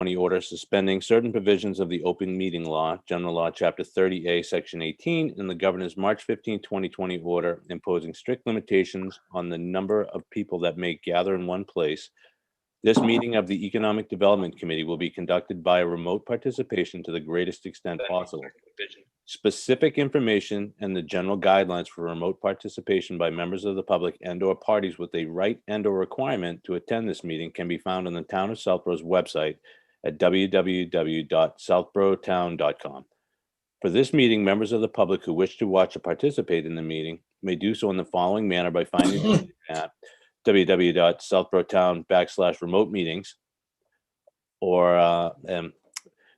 2020 order suspending certain provisions of the open meeting law, general law, chapter 30A, section 18, and the governor's March 15, 2020 order imposing strict limitations on the number of people that may gather in one place. This meeting of the Economic Development Committee will be conducted by remote participation to the greatest extent possible. Specific information and the general guidelines for remote participation by members of the public and/or parties with a right and/or requirement to attend this meeting can be found on the Town of Southborough's website at www.southboroughtown.com. For this meeting, members of the public who wish to watch or participate in the meeting may do so in the following manner by finding it at www.southboroughtown.com/remote meetings, or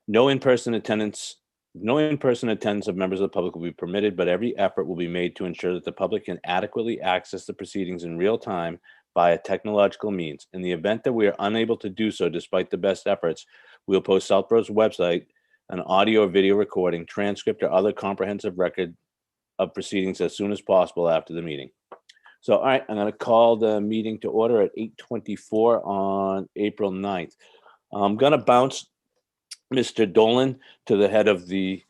no in-person attendance of members of the public will be permitted, but every effort will be made to ensure that the public can adequately access the proceedings in real time via technological means. In the event that we are unable to do so despite the best efforts, we will post Southborough's website an audio or video recording, transcript, or other comprehensive record of proceedings as soon as possible after the meeting. So, all right, I'm going to call the meeting to order at 8:24 on April 9th. I'm going to bounce Mr. Dolan to the head of the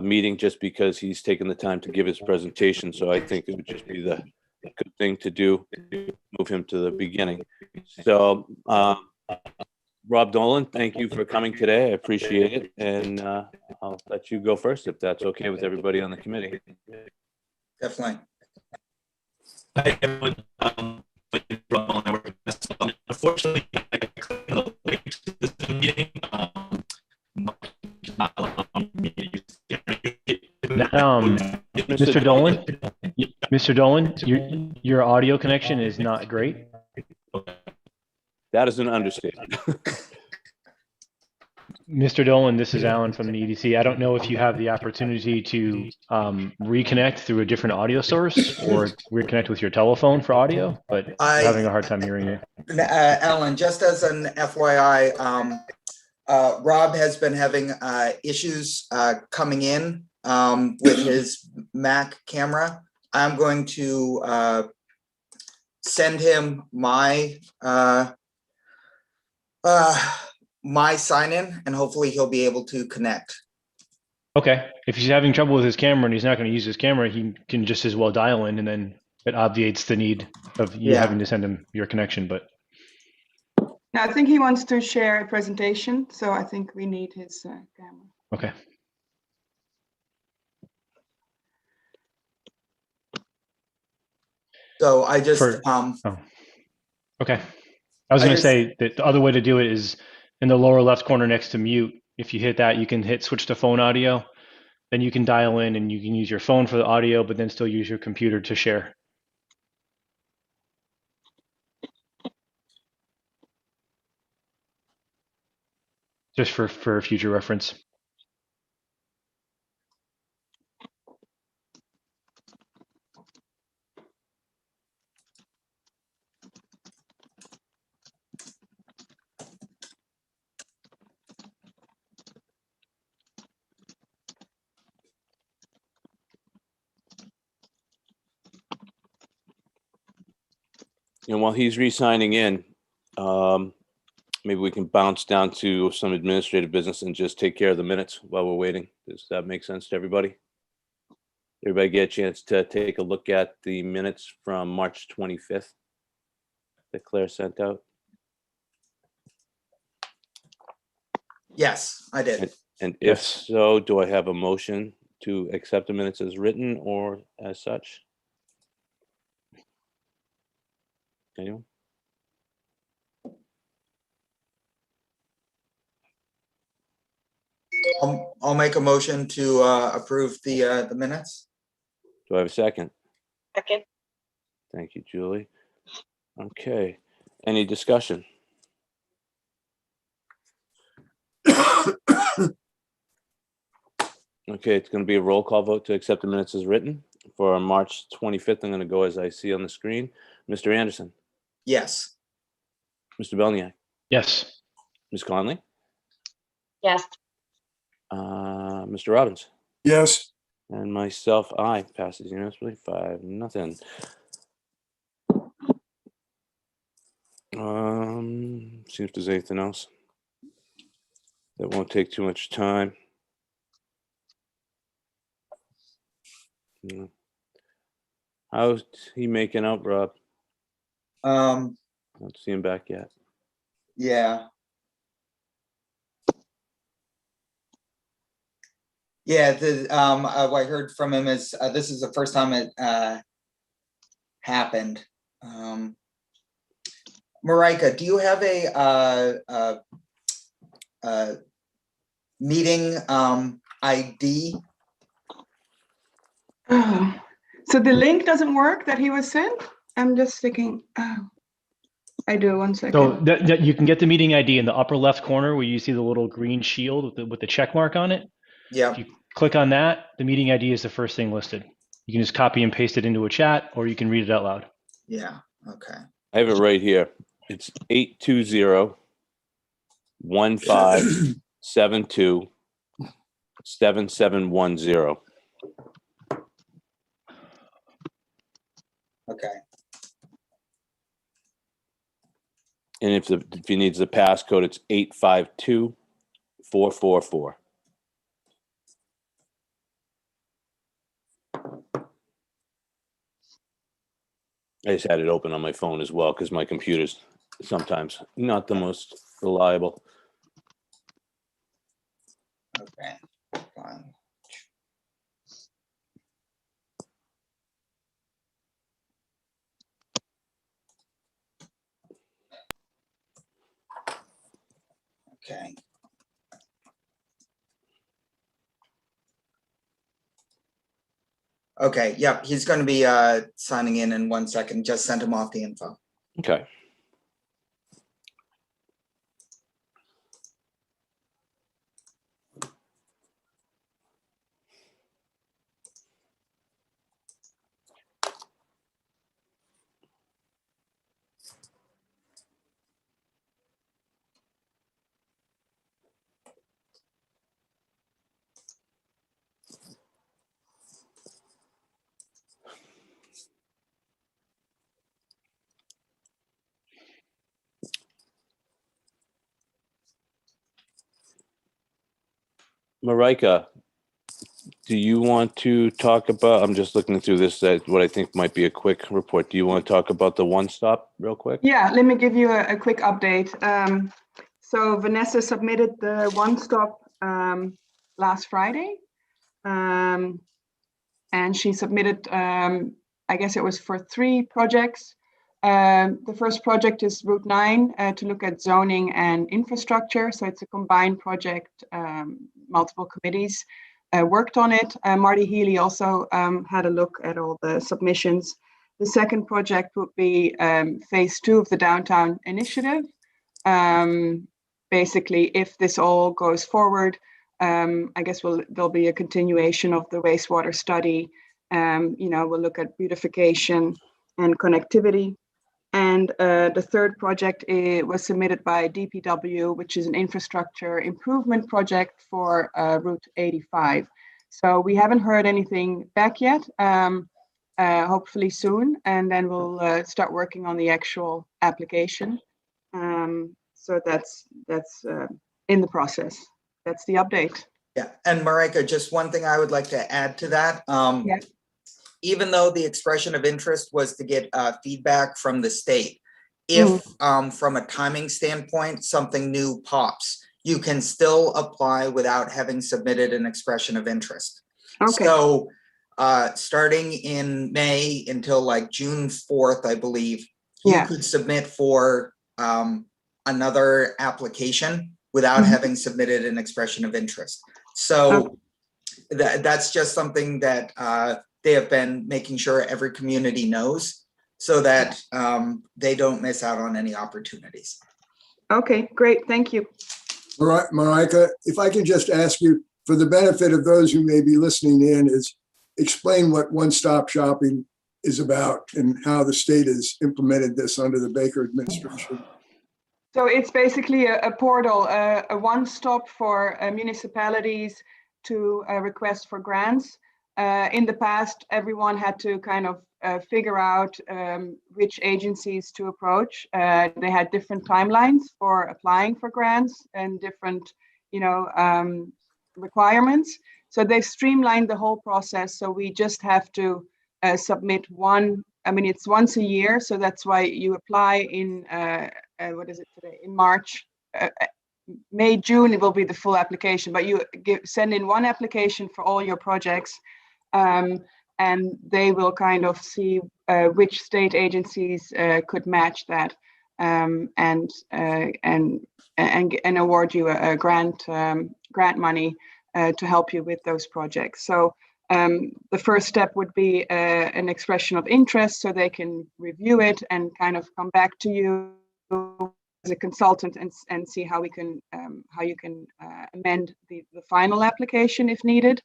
meeting just because he's taken the time to give his presentation. So I think it would just be the good thing to do, move him to the beginning. So Rob Dolan, thank you for coming today. I appreciate it. And I'll let you go first if that's okay with everybody on the committee. Definitely. Hi, everyone. Unfortunately, I clicked the link to this meeting. Mr. Dolan, your audio connection is not great. That is an understatement. Mr. Dolan, this is Alan from the EDC. I don't know if you have the opportunity to reconnect through a different audio source or reconnect with your telephone for audio, but I'm having a hard time hearing you. Alan, just as an FYI, Rob has been having issues coming in with his Mac camera. I'm going to send him my my sign-in, and hopefully he'll be able to connect. Okay. If he's having trouble with his camera and he's not going to use his camera, he can just as well dial in, and then it obviates the need of you having to send him your connection. But yeah, I think he wants to share a presentation, so I think we need his camera. Okay. So I just okay. I was going to say that the other way to do it is in the lower left corner next to mute. If you hit that, you can hit switch to phone audio. Then you can dial in and you can use your phone for the audio, but then still use your computer to share. Just for future reference. And while he's re-signing in, maybe we can bounce down to some administrative business and just take care of the minutes while we're waiting. Does that make sense to everybody? Everybody get a chance to take a look at the minutes from March 25th that Claire sent out? Yes, I did. And if so, do I have a motion to accept the minutes as written or as such? Anyone? I'll make a motion to approve the minutes. Do I have a second? Second. Thank you, Julie. Okay, any discussion? Okay, it's going to be a roll call vote to accept the minutes as written. For March 25th, I'm going to go as I see on the screen. Mr. Anderson? Yes. Mr. Belniak? Yes. Ms. Conley? Yes. Mr. Robbins? Yes. And myself, aye. Passes unanimously, 5-0. See if there's anything else. That won't take too much time. Yeah. How's he making out, Rob? Um, I don't see him back yet. yeah. Yeah, what I heard from him is this is the first time it happened. Marika, do you have a meeting ID? Oh, so the link doesn't work that he was sent? I'm just thinking, oh, I do, 1 second. So that you can get the meeting ID in the upper left corner where you see the little green shield with the check mark on it. Yeah. If you click on that, the meeting ID is the first thing listed. You can just copy and paste it into a chat, or you can read it out loud. Yeah. Okay. I have it right here. It's 820-1572-7710. Okay. And if he needs the passcode, it's 852444. I just had it open on my phone as well because my computer's sometimes not the most reliable. Okay. Fine. Okay. Okay, yep, he's going to be signing in 1 second. Just sent him off the info. Okay. Marika, do you want to talk about, I'm just looking through this, what I think might be a quick report. Do you want to talk about the One Stop real quick? Yeah, let me give you a quick update. So Vanessa submitted the One Stop last Friday. And she submitted, I guess it was for 3 projects. The first project is Route 9 to look at zoning and infrastructure. So it's a combined project, multiple committees worked on it. Marty Healy also had a look at all the submissions. The second project would be phase 2 of the downtown initiative. Basically, if this all goes forward, I guess there'll be a continuation of the wastewater study. We'll look at beautification and connectivity. And the third project was submitted by DPW, which is an infrastructure improvement project for Route 85. So we haven't heard anything back yet, hopefully soon, and then we'll start working on the actual application. So that's in the process. That's the update. Yeah, and Marika, just one thing I would like to add to that. Yeah. Even though the expression of interest was to get feedback from the state, if from a timing standpoint, something new pops, you can still apply without having submitted an expression of interest. Okay. So starting in May until like June 4th, I believe, you could submit for another application without having submitted an expression of interest. So that's just something that they have been making sure every community knows so that they don't miss out on any opportunities. Okay, great. Thank you. All right, Marika, if I can just ask you, for the benefit of those who may be listening in, is explain what one-stop shopping is about and how the state has implemented this under the Baker administration. So it's basically a portal, a one-stop for municipalities to request for grants. In the past, everyone had to kind of figure out which agencies to approach. They had different timelines for applying for grants and different, requirements. So they've streamlined the whole process. So we just have to submit one. I mean, it's once a year, so that's why you apply in what is it today? In March, May, June. It will be the full application, but you send in one application for all your projects, and they will kind of see which state agencies could match that, and award you a grant money to help you with those projects. So the first step would be an expression of interest, so they can review it and kind of come back to you as a consultant and see how you can amend the final application if needed.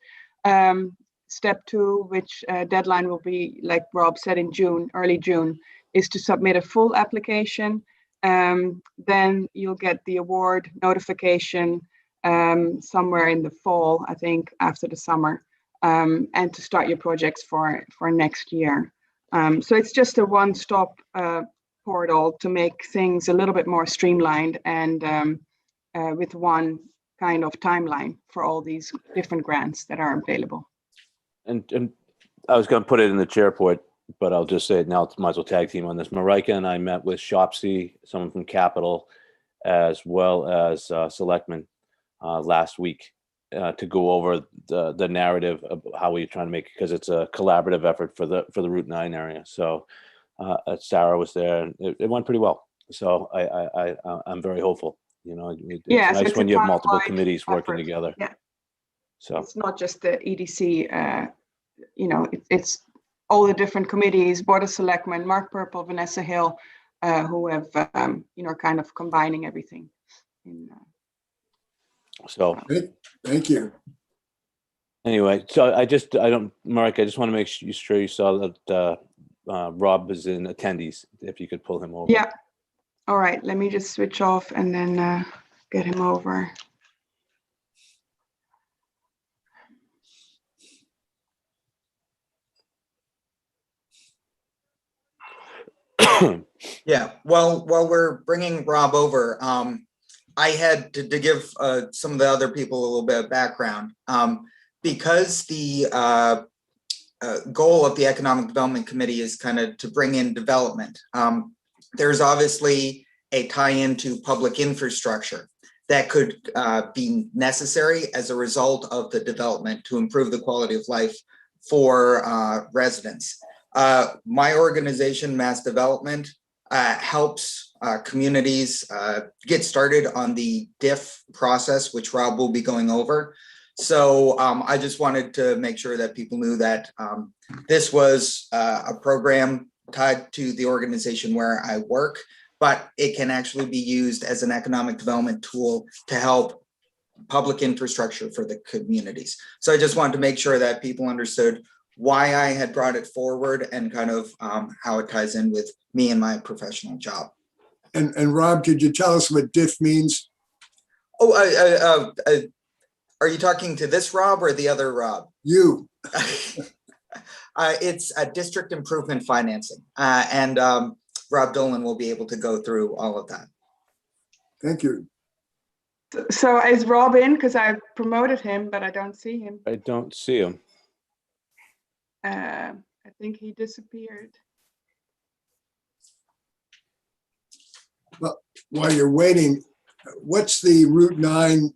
Step 2, which deadline will be, like Rob said, in June, early June, is to submit a full application. Then you'll get the award notification somewhere in the fall, I think, after the summer, and to start your projects for next year. So it's just a one-stop portal to make things a little bit more streamlined and with one kind of timeline for all these different grants that are available. And I was going to put it in the chair report, but I'll just say it now. Might as well tag team on this. Marika and I met with Shopsy, someone from Capital, as well as Selectmen last week to go over the narrative of how we're trying to make it, because it's a collaborative effort for the Route 9 area. So Sarah was there, and it went pretty well. So I'm very hopeful. It's Yeah, so nice it's when a you have multiple town-wide committees working effort. together. Yeah. So it's not just the EDC, it's all the different committees, Board of Selectmen, Mark Purple, Vanessa Hill, who have, kind of combining everything. so Thank you. anyway, so Mark, I just want to make sure you saw that Rob is in attendees, if you could pull him over. Yeah. All right, let me just switch off and then get him over. Yeah, well, while we're bringing Rob over, I had to give some of the other people a little bit of background. Because the goal of the Economic Development Committee is kind of to bring in development. There's obviously a tie-in to public infrastructure that could be necessary as a result of the development to improve the quality of life for residents. My organization, Mass Development, helps communities get started on the DIF process, which Rob will be going over. So I just wanted to make sure that people knew that this was a program tied to the organization where I work, but it can actually be used as an economic development tool to help public infrastructure for the communities. So I just wanted to make sure that people understood why I had brought it forward and kind of how it ties in with me and my professional job. And Rob, could you tell us what DIF means? Oh, are you talking to this Rob or the other Rob? You. It's a district improvement financing, and Rob Dolan will be able to go through all of that. Thank you. So is Rob in? Because I promoted him, but I don't see him. I don't see him. I think he disappeared. Well, while you're waiting, what's the Route 9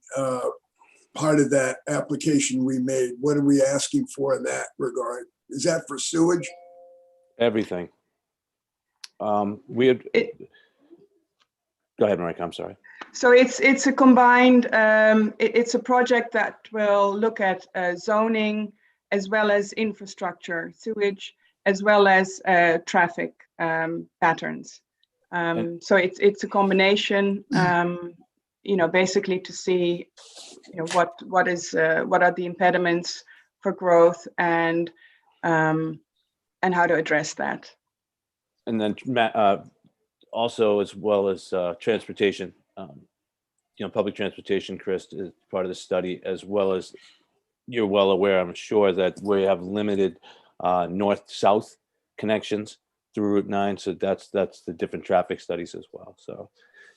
part of that application we made? What are we asking for in that regard? Is that for sewage? Everything. We had. Go ahead, Marika. I'm sorry. So it's a combined. It's a project that will look at zoning as well as infrastructure, sewage, as well as traffic patterns. So it's a combination. Basically to see, what are the impediments for growth and how to address that. And then also, as well as transportation, public transportation, Chris, is part of the study, as well as you're well aware, I'm sure, that we have limited north-south connections through Route 9. So that's the different traffic studies as well. So,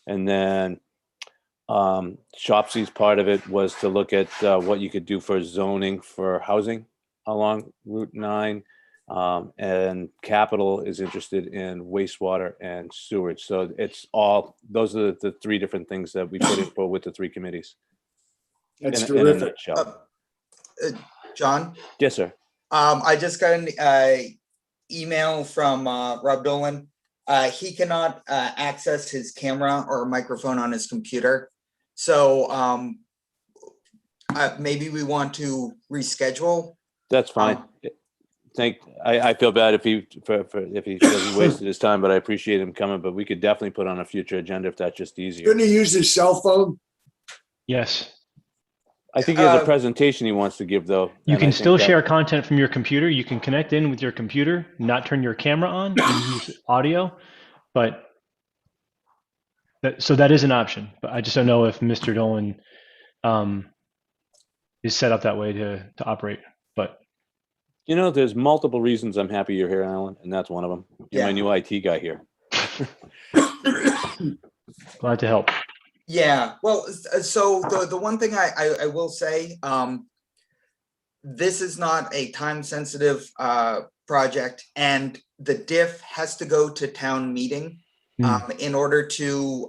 and then Shopsy's part of it was to look at what you could do for zoning for housing along Route 9. And Capital is interested in wastewater and sewage. So it's all, those are the three different things that we put in for with the three committees. That's In a terrific. nutshell. John, Yes, sir. I just got an email from Rob Dolan. He cannot access his camera or microphone on his computer. So maybe we want to reschedule. That's fine. I feel bad if he feels he wasted his time, but I appreciate him coming. But we could definitely put on a future agenda if that's just easier. Couldn't he use his cell phone? Yes. I think he has a presentation he wants to give, though. You and I can think still that- share content from your computer. You can connect in with your computer, not turn your camera on, and use audio. But so that is an option. But I just don't know if Mr. Dolan is set up that way to operate. But You know, there's multiple reasons I'm happy you're here, Alan, and that's one of them. You're my Yeah. new IT guy here. glad to help. Yeah, well, so the one thing I will say, this is not a time sensitive project, and the diff has to go to town meeting in order to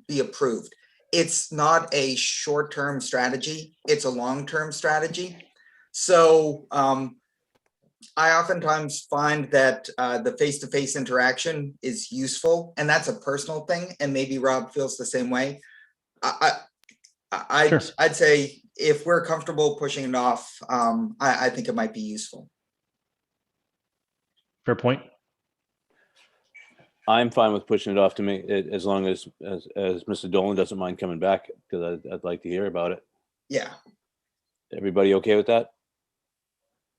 be approved. It's not a short-term strategy, it's a long-term strategy. So I oftentimes find that the face-to-face interaction is useful, and that's a personal thing, and maybe Rob feels the same way. Sure. I'd say if we're comfortable pushing it off, I think it might be useful. Fair point. I'm fine with pushing it off to me as long as Mr. Dolan doesn't mind coming back, because I'd like to hear about it. Yeah, Everybody okay with that?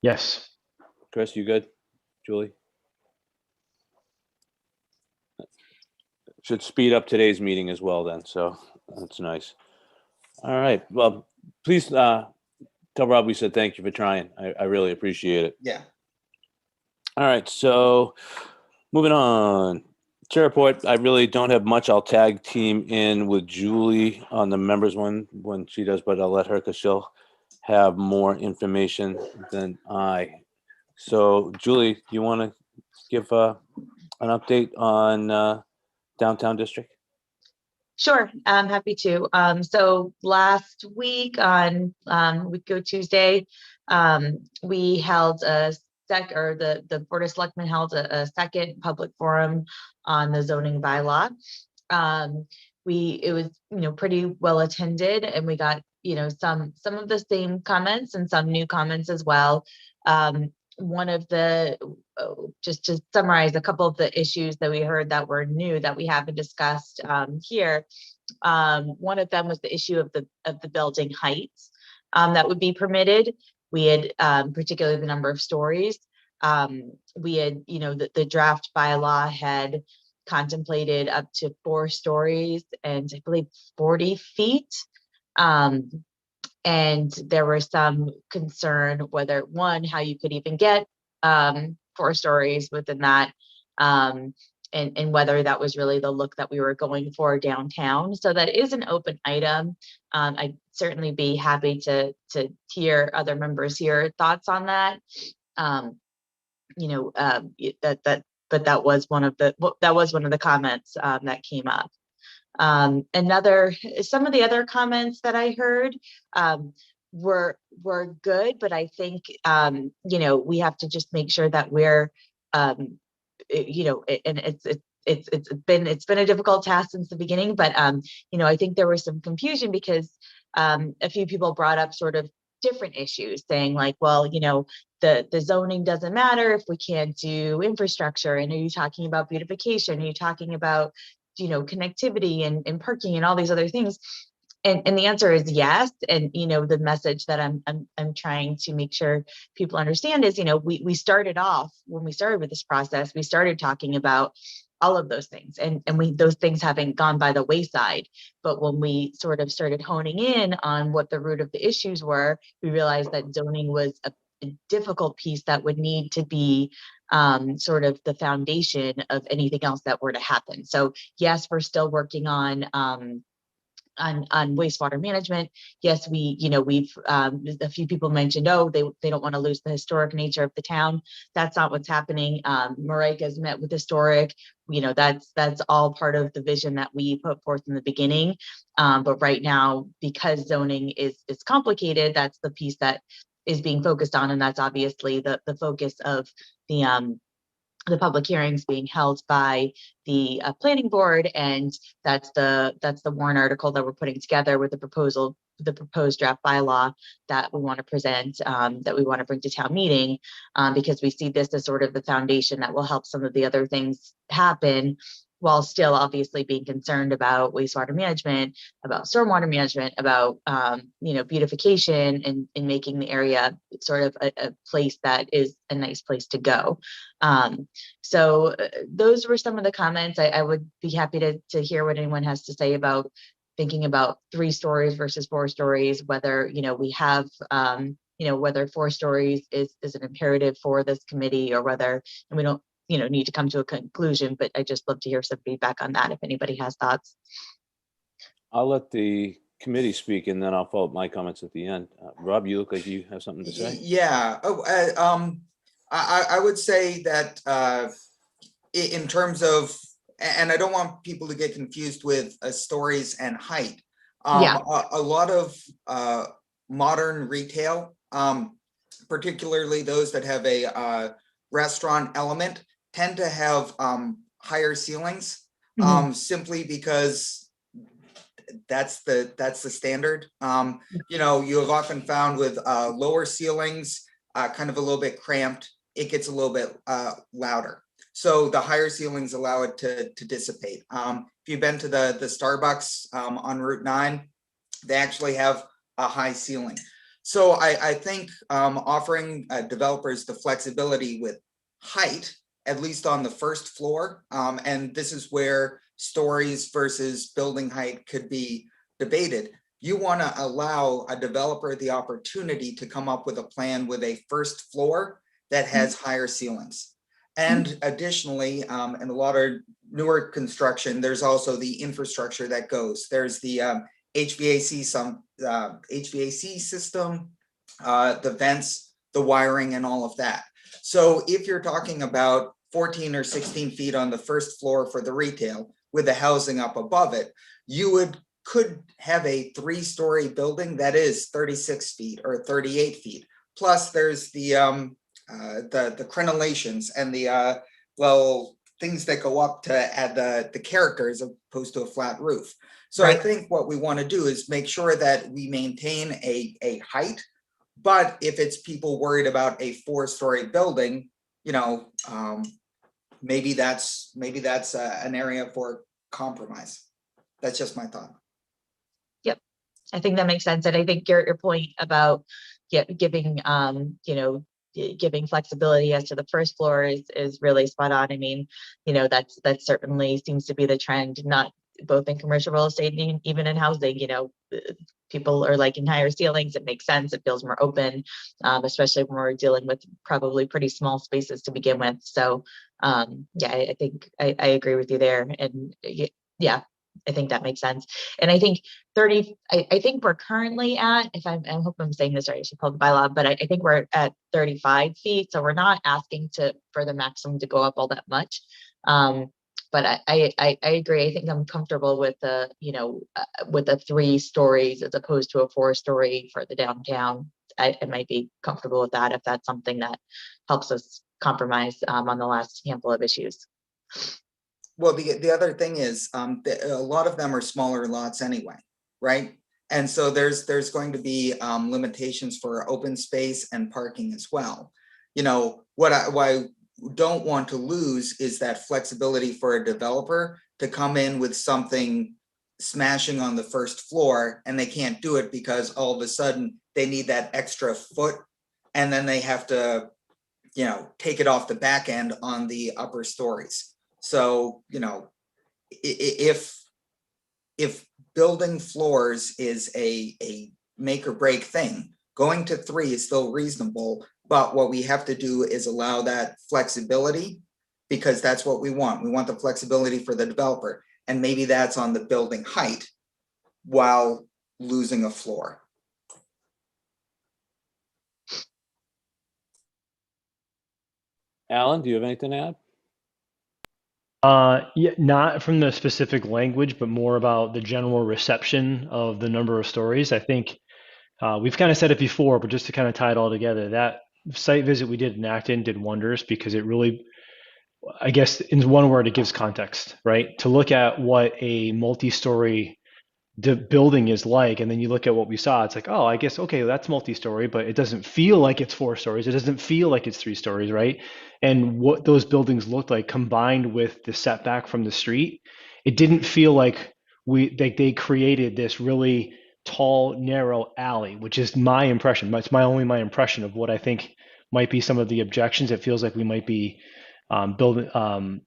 Yes. Chris, you good? Julie? Should speed up today's meeting as well then, so that's nice. All right, well, please tell Rob we said thank you for trying. I really appreciate it. yeah. All right, so moving on. Chair report, I really don't have much. I'll tag team in with Julie on the members one when she does, but I'll let her because she'll have more information than I. So Julie, you want to give an update on downtown district? Sure, I'm happy to. So last week on week ago Tuesday, we held the Board of Selectmen held a second public forum on the zoning bylaw. It was pretty well attended, and we got some of the same comments and some new comments as well. One of the just to summarize a couple of the issues that we heard that were new that we haven't discussed here. One of them was the issue of the building heights that would be permitted. We had particularly the number of stories. We had the draft bylaw had contemplated up to 4 stories and I believe 40 feet. And there was some concern whether how you could even get 4 stories within that, and whether that was really the look that we were going for downtown. So that is an open item. I'd certainly be happy to hear other members here thoughts on that. But that was one of the comments that came up. Some of the other comments that I heard were good, but I think we have to just make sure that we're and it's been a difficult task since the beginning, but I think there was some confusion because a few people brought up sort of different issues saying like, well, the zoning doesn't matter if we can't do infrastructure. And are you talking about beautification? Are you talking about connectivity and parking and all these other things? And the answer is yes. And the message that I'm trying to make sure people understand is we started off when we started with this process, we started talking about all of those things, and those things haven't gone by the wayside. But when we sort of started honing in on what the root of the issues were, we realized that zoning was a difficult piece that would need to be sort of the foundation of anything else that were to happen. So yes, we're still working on on wastewater management. Yes, we've a few people mentioned, oh, they don't want to lose the historic nature of the town. That's not what's happening. Marika's met with historic. That's all part of the vision that we put forth in the beginning. But right now, because zoning is complicated, that's the piece that is being focused on, and that's obviously the focus of the public hearings being held by the planning board, and that's the warrant article that we're putting together with the proposed draft bylaw that we want to present, that we want to bring to town meeting, because we see this as sort of the foundation that will help some of the other things happen, while still obviously being concerned about wastewater management, about stormwater management, about beautification, and making the area sort of a place that is a nice place to go. So those were some of the comments. I would be happy to hear what anyone has to say about thinking about 3 stories versus 4 stories, whether we have whether 4 stories is an imperative for this committee, or whether, and we don't need to come to a conclusion, but I just love to hear some feedback on that if anybody has thoughts. I'll let the committee speak, and then I'll follow up my comments at the end. Rob, you look like you have something to say. Yeah. I would say that in terms of, and I don't want people to get confused with stories and height. Yeah. A lot of modern retail, particularly those that have a restaurant element, tend to have higher ceilings, simply because that's the standard. You have often found with lower ceilings, kind of a little bit cramped, it gets a little bit louder. So the higher ceilings allow it to dissipate. If you've been to the Starbucks on Route 9, they actually have a high ceiling. So I think offering developers the flexibility with height, at least on the first floor, and this is where stories versus building height could be debated. You want to allow a developer the opportunity to come up with a plan with a first floor that has higher ceilings. And additionally, in a lot of newer construction, there's also the infrastructure that goes. There's the HVAC system, the vents, the wiring, and all of that. So if you're talking about 14 or 16 feet on the first floor for the retail with the housing up above it, you could have a 3-story building that is 36 feet or 38 feet. Plus there's the crenellations and the things that go up to add the character as opposed to a flat roof. So right. I think what we want to do is make sure that we maintain a height. But if it's people worried about a 4-story building, maybe that's an area for compromise. That's just my thought. Yep, I think that makes sense, and I think your point about giving giving flexibility as to the first floor is really spot on. I mean, that certainly seems to be the trend, not both in commercial real estate and even in housing. People are liking higher ceilings. It makes sense. It feels more open, especially when we're dealing with probably pretty small spaces to begin with. So I think I agree with you there. And yeah, I think that makes sense. And I think 30, I think we're currently at, I hope I'm saying this right, I should pull the bylaw, but I think we're at 35 feet. So we're not asking for the maximum to go up all that much. But I agree. I think I'm comfortable with with the 3 stories as opposed to a 4-story for the downtown. I might be comfortable with that if that's something that helps us compromise on the last handful of issues. Well, the other thing is a lot of them are smaller lots anyway, right? And so there's going to be limitations for open space and parking as well. What I don't want to lose is that flexibility for a developer to come in with something smashing on the first floor, and they can't do it because all of a sudden they need that extra foot, and then they have to take it off the back end on the upper stories. So if building floors is a make or break thing, going to 3 is still reasonable. But what we have to do is allow that flexibility, because that's what we want. We want the flexibility for the developer. And maybe that's on the building height, while losing a floor. Alan, do you have anything to add? Yeah, not from the specific language, but more about the general reception of the number of stories. I think we've kind of said it before, but just to kind of tie it all together, that site visit we did in Acton did wonders because it really, I guess, in one word, it gives context, right? To look at what a multi-story building is like, and then you look at what we saw, it's like, oh, I guess, okay, that's multi-story, but it doesn't feel like it's 4 stories. It doesn't feel like it's 3 stories, right? And what those buildings looked like combined with the setback from the street, it didn't feel like they created this really tall, narrow alley, which is my impression. It's my impression of what I think might be some of the objections. It feels like we might be building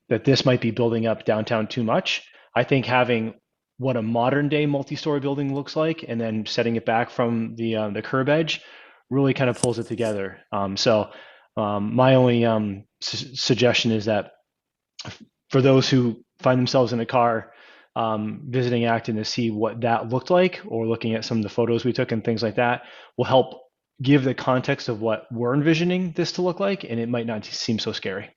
that this might be building up downtown too much. I think having what a modern day multi-story building looks like and then setting it back from the curb edge really kind of pulls it together. My only suggestion is that for those who find themselves in a car visiting Acton to see what that looked like, or looking at some of the photos we took and things like that, will help give the context of what we're envisioning this to look like, and it might not seem so scary.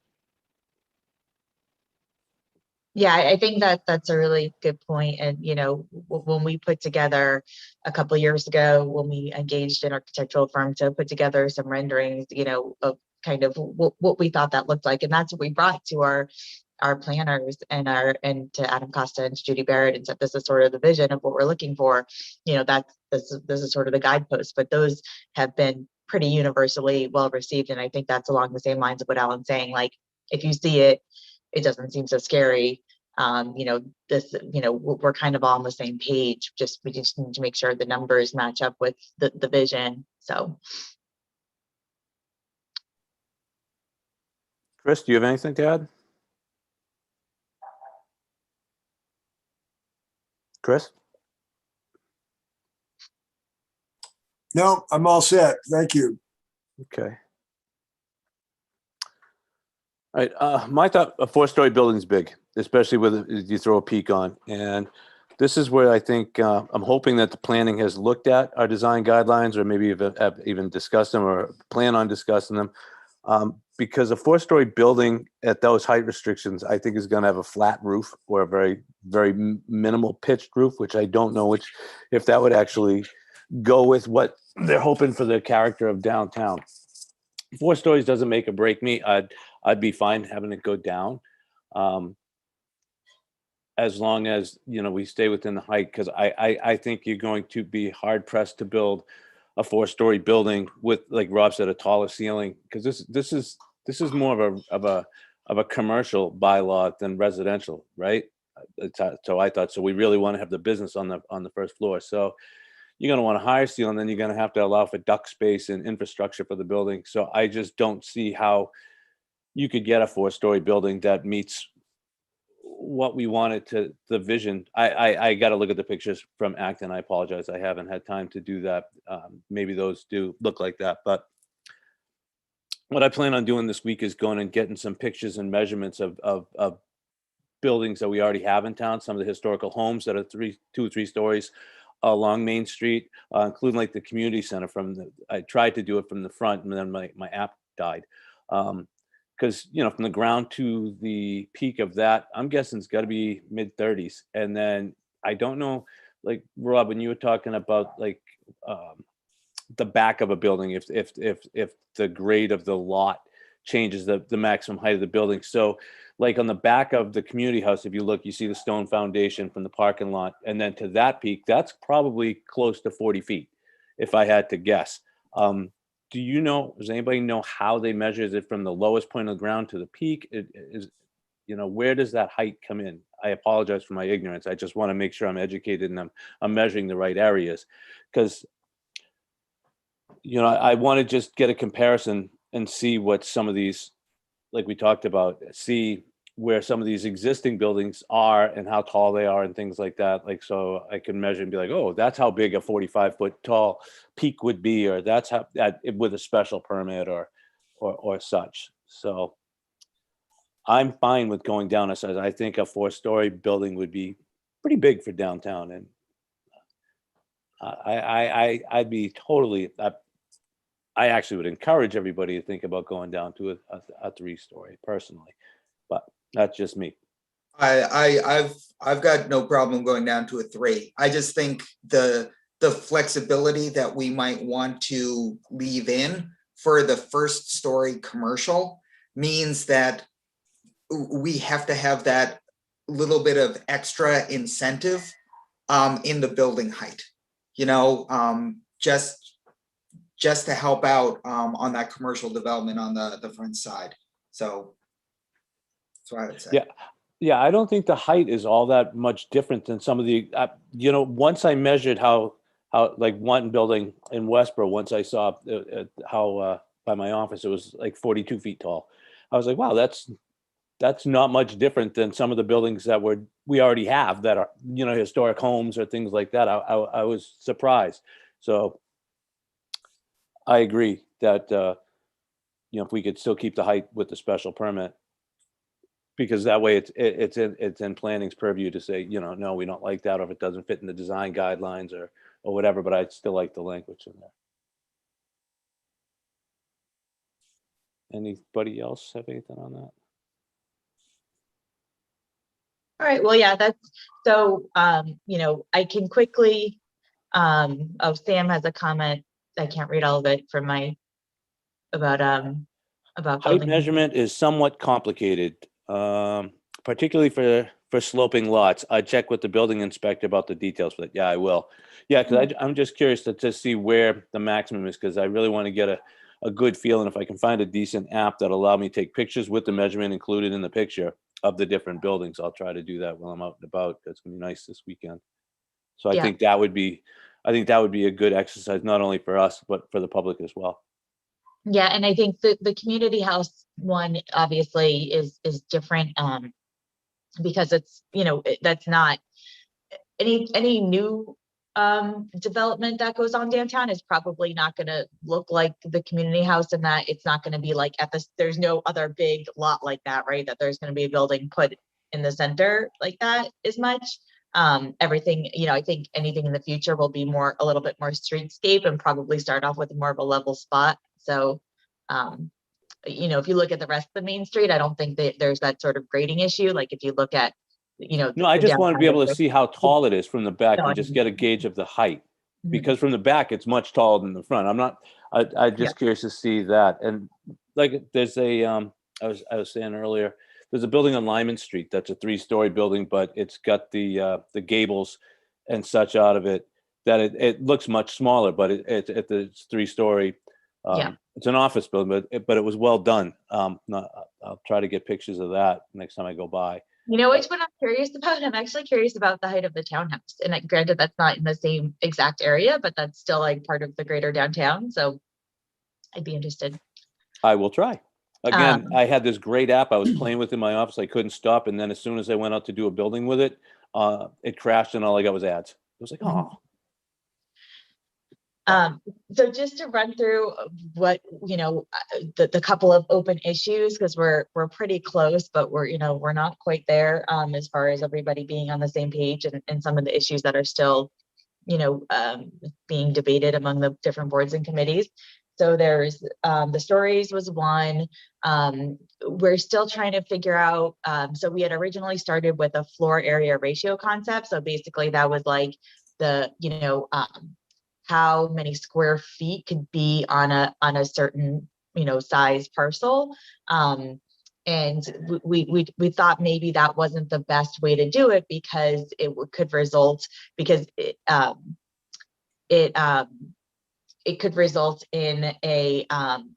Yeah, I think that that's a really good point. And, you know, when we put together a couple of years ago, when we engaged an architectural firm to put together some renderings, you know, of kind of what we thought that looked like. And that's what we brought to our planners and to Adam Costa and to Judy Barrett, and said, this is sort of the vision of what we're looking for. You know, this is sort of the guidepost, but those have been pretty universally well received. And I think that's along the same lines of what Alan's saying. Like, if you see it, it doesn't seem so scary. You know, we're kind of all on the same page. We just need to make sure the numbers match up with the vision. So, Chris, do you have anything to add? Chris? No, I'm all set. Thank you. Okay. All right. My thought, a 4-story building is big, especially with you throw a peak on. And this is where I think I'm hoping that the planning has looked at our design guidelines, or maybe even discussed them or plan on discussing them. Because a 4-story building at those height restrictions, I think, is going to have a flat roof or a very, very minimal pitched roof, which I don't know if that would actually go with what they're hoping for the character of downtown. 4 stories doesn't make or break me. I'd be fine having it go down, as long as, you know, we stay within the height. Because I think you're going to be hard pressed to build a 4-story building with, like Rob said, a taller ceiling, because this is more of a commercial bylaw than residential, right? So I thought, so we really want to have the business on the first floor. So you're going to want a higher ceiling, then you're going to have to allow for duct space and infrastructure for the building. So I just don't see how you could get a 4-story building that meets what we wanted to the vision. I got to look at the pictures from Acton. I apologize, I haven't had time to do that. Maybe those do look like that, but what I plan on doing this week is going and getting some pictures and measurements of buildings that we already have in town, some of the historical homes that are 2 or 3 stories along Main Street, including like the community center. I tried to do it from the front, and then my app died. Because, you know, from the ground to the peak of that, I'm guessing it's got to be mid-30s. And then I don't know, like Rob, when you were talking about like the back of a building, if the grade of the lot changes the maximum height of the building. So like on the back of the community house, if you look, you see the stone foundation from the parking lot, and then to that peak, that's probably close to 40 feet, if I had to guess. Do you know, does anybody know how they measure? Is it from the lowest point of the ground to the peak? You know, where does that height come in? I apologize for my ignorance. I just want to make sure I'm educated and I'm measuring the right areas, because, you know, I want to just get a comparison and see what some of these, like we talked about, see where some of these existing buildings are and how tall they are and things like that. Like, so I can measure and be like, oh, that's how big a 45-foot tall peak would be, or that's how that with a special permit or such. So I'm fine with going down a size. I think a 4-story building would be pretty big for downtown. And I'd be totally, I actually would encourage everybody to think about going down to a 3-story personally, but that's just me. I've got no problem going down to a 3. I just think the flexibility that we might want to leave in for the 1st story commercial means that we have to have that little bit of extra incentive in the building height, just to help out on that commercial development on the front side. So that's what I would say. Yeah. Yeah, I don't think the height is all that much different than some of the, once I measured how like one building in Westboro, once I saw how by my office, it was like 42 feet tall. I was like, wow, that's not much different than some of the buildings that we already have that are, historic homes or things like that. I was surprised. So I agree that, if we could still keep the height with the special permit, because that way it's in planning's purview to say, no, we don't like that, or if it doesn't fit in the design guidelines or whatever, but I'd still like the language in there. Anybody else have anything on that? All right, well, yeah, that's, so, I can quickly, Sam has a comment. I can't read all of it from about Height building. measurement is somewhat complicated, particularly for sloping lots. I check with the building inspector about the details, but yeah, I will. Yeah, because I'm just curious to just see where the maximum is, because I really want to get a good feeling. If I can find a decent app that'll allow me to take pictures with the measurement included in the picture of the different buildings, I'll try to do that while I'm out and about. That's gonna be nice this weekend. So I think that would be a good exercise, not only for us, but for the public as well. Yeah, and I think the community house one obviously is different, because it's, that's not any new development that goes on downtown is probably not going to look like the community house, in that it's not going to be like there's no other big lot like that, right? That there's going to be a building put in the center like that as much. Everything, I think anything in the future will be a little bit more streetscape, and probably start off with more of a level spot. So, if you look at the rest of the main street, I don't think that there's that sort of grading issue. Like if you look at, No, I just want to be able to see how tall it is from the back No, and just get a gauge of the height, Mhm. because from the back, it's much taller than the front. I'm just curious to see that. And like, there's I was saying earlier, there's a building on Lyman Street that's a 3-story building, but it's got the gables and such out of it that it looks much smaller, but it's 3-story. It's an office building, but it was well done. I'll try to get pictures of that next time I go by. Which one I'm curious about? I'm actually curious about the height of the townhouse. And granted, that's not in the same exact area, but that's still like part of the greater downtown. So I'd be interested. I will try. Again, I had this great app I was playing with in my office. I couldn't stop. And then as soon as I went out to do a building with it, it crashed and all I got was ads. It was like, oh. So just to run through what, the couple of open issues, because we're pretty close, but we're not quite there as far as everybody being on the same page, and some of the issues that are still, being debated among the different boards and committees. So there's the stories was one. We're still trying to figure out, so we had originally started with a floor area ratio concept. So basically that was like the, how many square feet could be on a certain, size parcel. And we thought maybe that wasn't the best way to do it, because could result, because it could result in a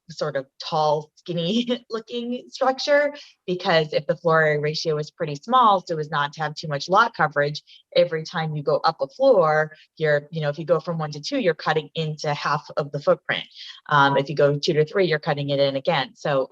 sort of tall, skinny looking structure, because if the floor area ratio is pretty small, so as not to have too much lot coverage, every time you go up a floor, if you go from 1 to 2, you're cutting into half of the footprint. If you go 2 to 3, you're cutting it in again. So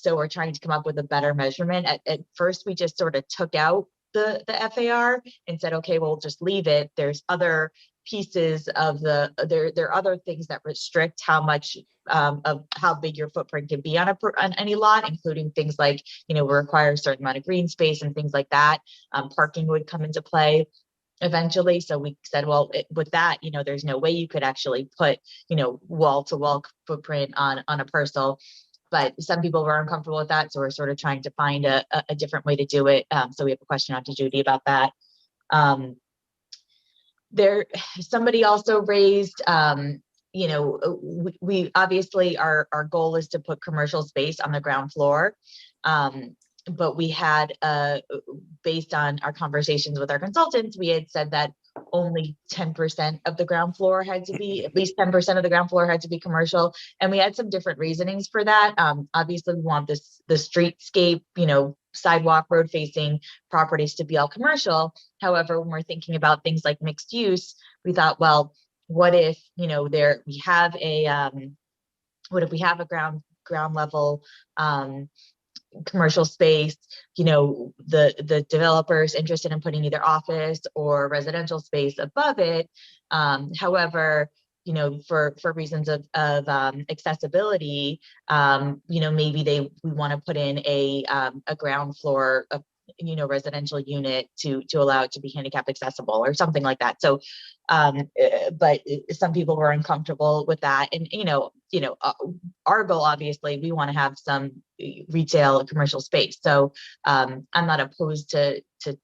we're trying to come up with a better measurement. At first, we just sort of took out the FAR and said, okay, we'll just leave it. There's other pieces of there are other things that restrict how much of how big your footprint can be on any lot, including things like, we require a certain amount of green space and things like that. Parking would come into play. eventually. So we said, well, with that, there's no way you could actually put, wall to wall footprint on a parcel. But some people were uncomfortable with that. So we're sort of trying to find a different way to do it. So we have a question out to Judy about that. Somebody also raised, we obviously our goal is to put commercial space on the ground floor. But we had, based on our conversations with our consultants, we had said that only 10% of the ground floor had to be, at least 10% of the ground floor had to be commercial. And we had some different reasonings for that. Obviously we want the streetscape, sidewalk, road facing properties to be all commercial. However, when we're thinking about things like mixed use, we thought, well, what if, we have a ground level, commercial space, the developers interested in putting either office or residential space above it. However, for reasons of accessibility, maybe we want to put in a ground floor of residential unit to allow it to be handicap accessible or something like that. So, but some people were uncomfortable with that, and our goal, obviously, we want to have some retail and commercial space. So I'm not opposed to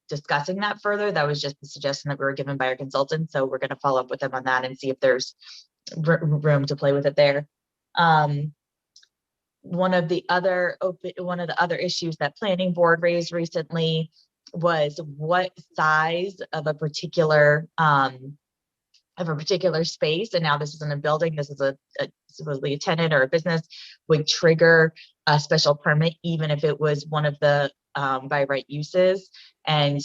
discussing that further. That was just the suggestion that we were given by our consultant. So we're going to follow up with them on that and see if there's room to play with it there. One of the other issues that planning board raised recently was what size of a particular space, and now this isn't a building, this is supposedly a tenant or a business, would trigger a special permit, even if it was one of the by right uses. And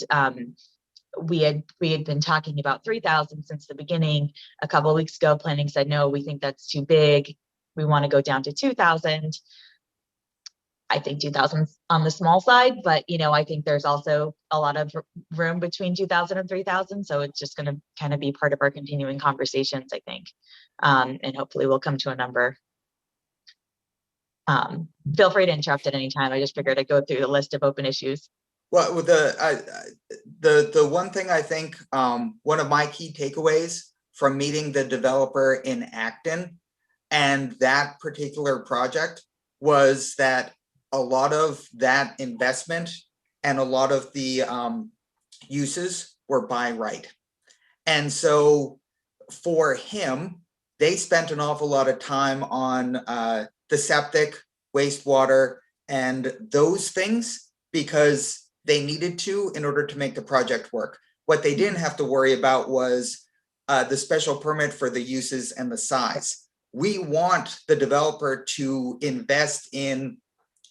we had been talking about 3,000 since the beginning. A couple of weeks ago, planning said, no, we think that's too big. We want to go down to 2,000. I think 2,000 on the small side, but I think there's also a lot of room between 2,000 and 3,000. So it's just going to kind of be part of our continuing conversations, I think, and hopefully we'll come to a number. Feel free to interrupt at any time. I just figured I'd go through the list of open issues. Well, the one thing I think, one of my key takeaways from meeting the developer in Acton and that particular project was that a lot of that investment and a lot of the uses were by right. And so for him, they spent an awful lot of time on the septic, wastewater, and those things because they needed to in order to make the project work. What they didn't have to worry about was the special permit for the uses and the size. We want the developer to invest in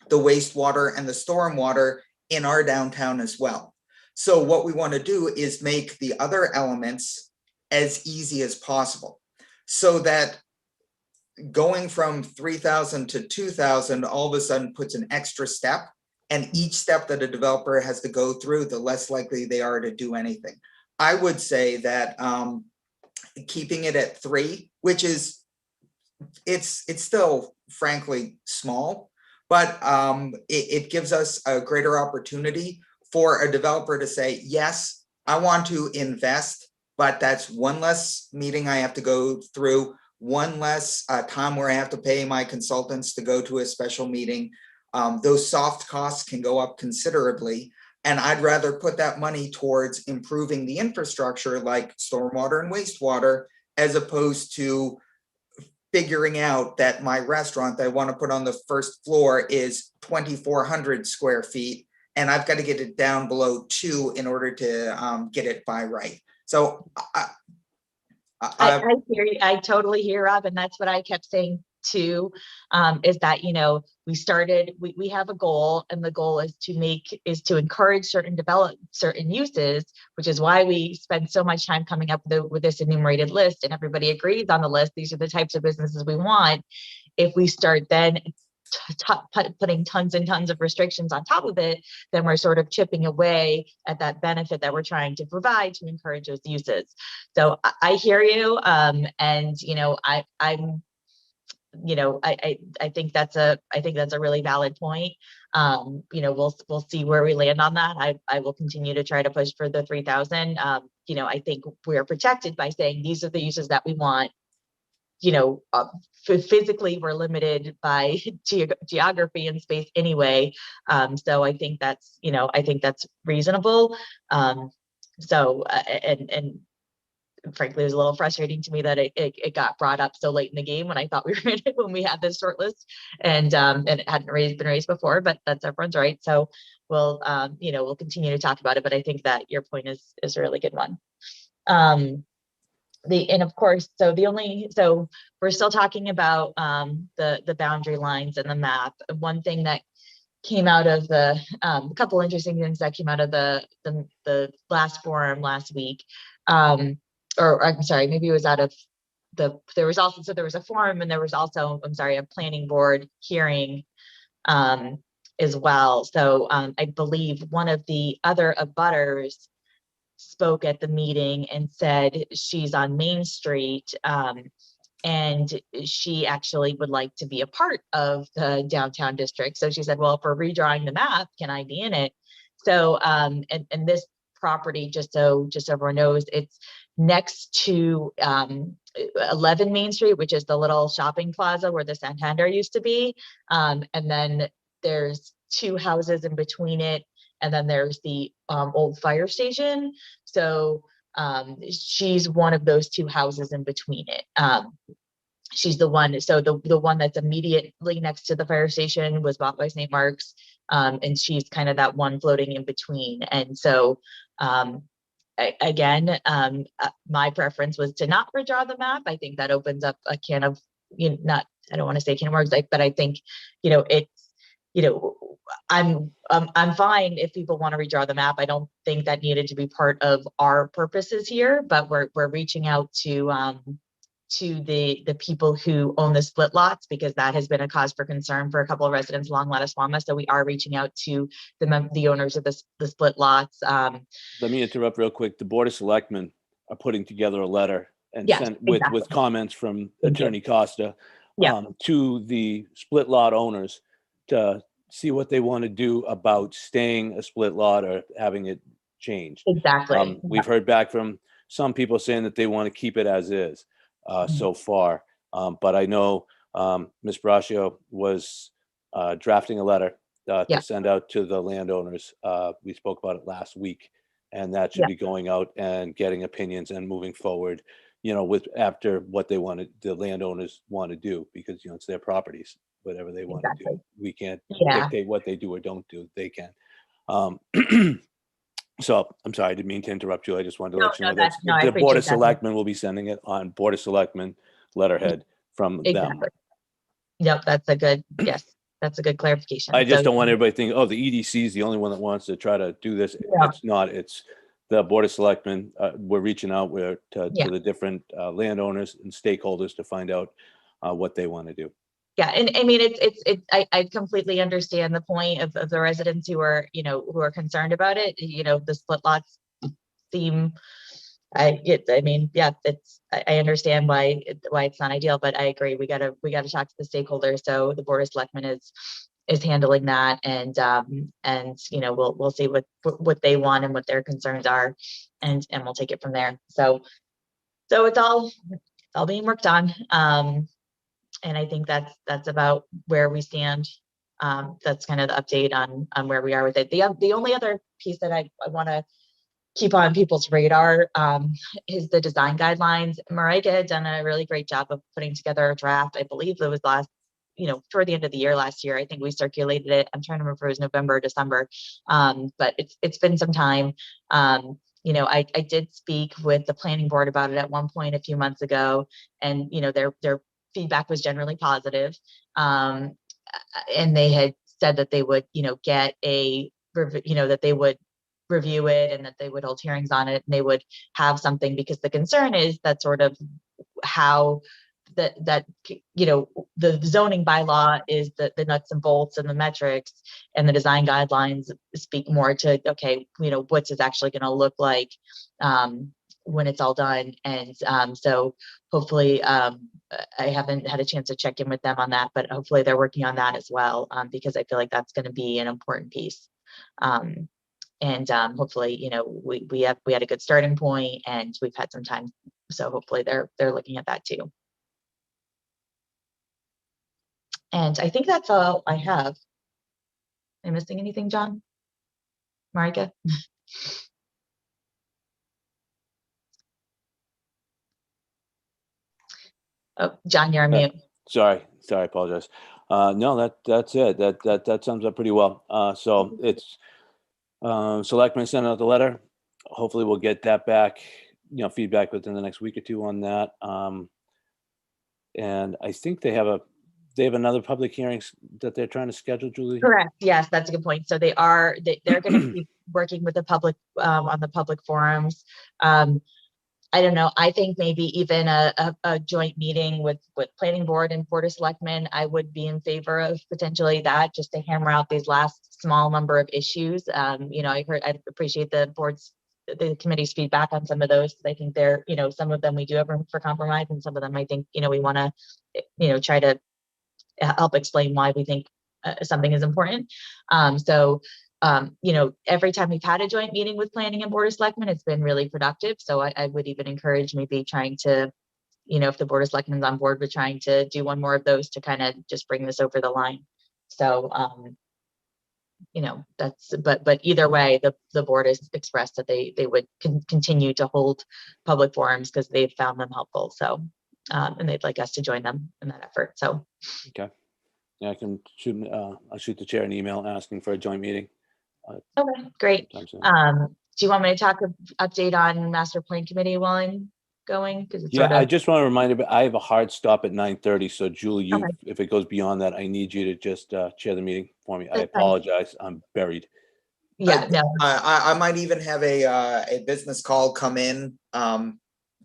the wastewater and the stormwater in our downtown as well. So what we want to do is make the other elements as easy as possible so that going from 3,000 to 2,000 all of a sudden puts an extra step, and each step that a developer has to go through, the less likely they are to do anything. I would say that keeping it at 3, which is, it's still frankly small, but it gives us a greater opportunity for a developer to say, yes, I want to invest, but that's one less meeting I have to go through, one less time where I have to pay my consultants to go to a special meeting. Those soft costs can go up considerably. And I'd rather put that money towards improving the infrastructure like stormwater and wastewater, as opposed to figuring out that my restaurant that I want to put on the first floor is 2,400 square feet, and I've got to get it down below 2 in order to get it by right. So I hear you. I totally hear Rob, and that's what I kept saying too, is that, we have a goal, and the goal is to encourage certain uses, which is why we spend so much time coming up with this enumerated list, and everybody agrees on the list. These are the types of businesses we want. If we start then putting tons and tons of restrictions on top of it, then we're sort of chipping away at that benefit that we're trying to provide to encourage those uses. So I hear you, and I'm I think that's a really valid point. We'll see where we land on that. I will continue to try to push for the 3,000. I think we're protected by saying these are the uses that we want. Physically we're limited by geography and space anyway. So I think that's reasonable. And frankly, it was a little frustrating to me that it got brought up so late in the game when I thought we were in it, when we had this short list, and it hadn't been raised before, but that's everyone's right. So we'll continue to talk about it, but I think that your point is a really good one. And of course, so we're still talking about the boundary lines and the map. One thing that came out of a couple interesting things that came out of the last forum last week, or I'm sorry, maybe it was out of there was a forum, and there was also, a planning board hearing as well. So I believe one of the other abutters spoke at the meeting and said she's on Main Street, and she actually would like to be a part of the downtown district. So she said, well, if we're redrawing the map, can I be in it? So and this property, just so everyone knows, it's next to 11 Main Street, which is the little shopping plaza where the Santander used to be. And then there's two houses in between it. And then there's the old fire station. So she's one of those two houses in between it. She's the one, so the one that's immediately next to the fire station was bought by St. Mark's, and she's kind of that one floating in between. And so my preference was to not redraw the map. I think that opens up a can of, I don't want to say can of worms, but I think, I'm fine if people want to redraw the map. I don't think that needed to be part of our purposes here, but we're reaching out to the people who own the split lots, because that has been a cause for concern for a couple of residents along Latticewana. So we are reaching out to the owners of the split lots. Let me interrupt real quick. The Board of Selectmen are putting together a letter and Yes, sent with exactly. comments from Thank Attorney Costa Yeah. to the split lot owners to see what they want to do about staying a split lot or having it changed. Exactly. We've heard back from some people saying that they want to keep it as is so far. But I know Ms. Braccio was drafting a letter to send out to the landowners. We spoke about it last week, and that should be going out and getting opinions and moving forward, with after what the landowners want to do, because, it's their properties, whatever they want to do. We can't dictate what they do or don't do. They can. So I'm sorry, I didn't mean to interrupt you. I just wanted to let you know that the Board of Selectmen will be sending it on Board of Selectmen letterhead from them. Yep, that's a good clarification. I just don't want everybody to think, oh, the EDC is the only one that wants to try to do this. It's not. It's the Board of Selectmen. We're reaching out to the different landowners and stakeholders to find out what they want to do. Yeah, and I mean, I completely understand the point of the residents who are concerned about it. The split lots seem, I understand why it's not ideal, but I agree. We gotta talk to the stakeholders. So the Board of Selectmen is handling that, and we'll see what they want and what their concerns are, and we'll take it from there. So it's all being worked on. And I think that's about where we stand. That's kind of the update on where we are with it. The only other piece that I want to keep on people's radar is the design guidelines. Marika had done a really great job of putting together a draft. I believe it was toward the end of the year last year. I think we circulated it. I'm trying to remember if it was November or December, but it's been some time. I did speak with the planning board about it at one point a few months ago, and their feedback was generally positive. And they had said that they would, get that they would review it and that they would hold hearings on it, and they would have something, because the concern is that sort of how the zoning bylaw is the nuts and bolts and the metrics, and the design guidelines speak more to, okay, what's it actually going to look like when it's all done. And so hopefully, I haven't had a chance to check in with them on that, but hopefully they're working on that as well, because I feel like that's going to be an important piece. Hopefully, you know, we had a good starting point and we've had some time, so hopefully they're looking at that too. And I think that's all I have. Am I missing anything, John? Marika? Oh, John, you're on mute. Sorry, I apologize. No, that's it. That sums up pretty well. So it's Selectmen sent out the letter. Hopefully we'll get that back, you know, feedback within the next week or two on that. And I think they have another public hearings that they're trying to schedule, Julie. Correct. Yes, that's a good point. So they're going to be working with the public on the public forums. I don't know. I think maybe even a joint meeting with planning board and board of selectmen, I would be in favor of potentially that, just to hammer out these last small number of issues. You know, I appreciate the committee's feedback on some of those. I think they're, you know, some of them we do have room for compromise, and some of them I think, you know, we want to, you know, try to help explain why we think something is important. You know, every time we've had a joint meeting with planning and board of selectmen, it's been really productive. So I would even encourage maybe trying to, you know, if the board of selectmen's on board with trying to do one more of those to kind of just bring this over the line. So, you know, but either way, the board has expressed that they would continue to hold public forums because they've found them helpful. So, and they'd like us to join them in that effort. So, okay, yeah, I can I'll shoot the chair an email asking for a joint meeting. Okay, great. Do you want me to update on master plan committee while I'm going? Because it's I just want to remind you, I have a hard stop at 9:30. So Julie, Okay. if it goes beyond that, I need you to just chair the meeting for me. I That's fine. apologize. I'm buried. Yeah, no. I might even have a business call come in